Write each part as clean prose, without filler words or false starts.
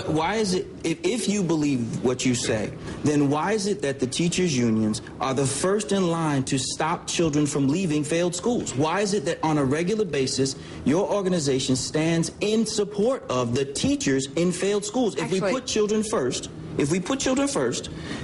why is it, if you believe what you say, then why is it that the teachers' unions are the first in line to stop children from leaving failed schools? Why is it that on a regular basis, your organization stands in support of the teachers in failed schools? If we put children first,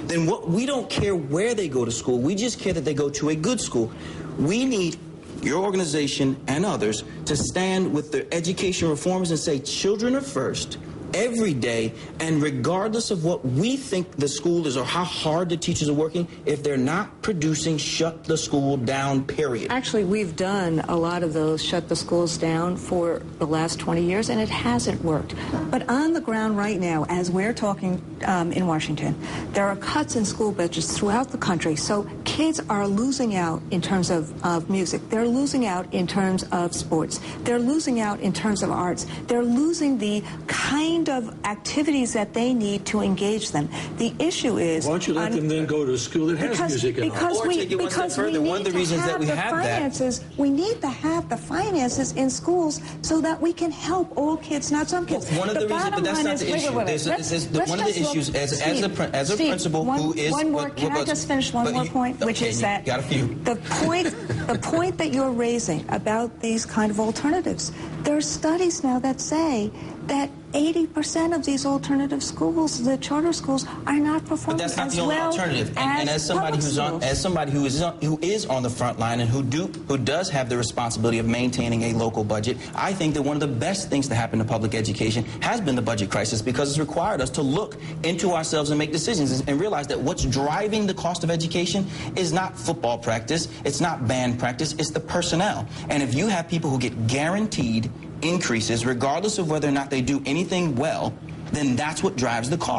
then we don't care where they go to school. We just care that they go to a good school. We need your organization and others to stand with the education reformers and say children are first every day, and regardless of what we think the school is or how hard the teachers are working, if they're not producing, shut the school down, period. Actually, we've done a lot of those shut the schools down for the last 20 years, and it hasn't worked. But on the ground right now, as we're talking in Washington, there are cuts in school budgets throughout the country, so kids are losing out in terms of music. They're losing out in terms of sports. They're losing out in terms of arts. They're losing the kind of activities that they need to engage them. The issue is... Why don't you let them then go to a school that has music and art? Or take it one step further. One of the reasons that we have that... We need to have the finances in schools so that we can help all kids, not some kids. One of the reasons, but that's not the issue. One of the issues, as a principal who is... Can I just finish one more point, which is that the point that you're raising about these kind of alternatives, there are studies now that say that 80% of these alternative schools, the charter schools, are not performing as well. But that's not the only alternative. And as somebody who is on the front line and who does have the responsibility of maintaining a local budget, I think that one of the best things to happen to public education has been the budget crisis, because it's required us to look into ourselves and make decisions and realize that what's driving the cost of education is not football practice, it's not band practice, it's the personnel. And if you have people who get guaranteed increases regardless of whether or not they do anything well, then that's what drives the cost.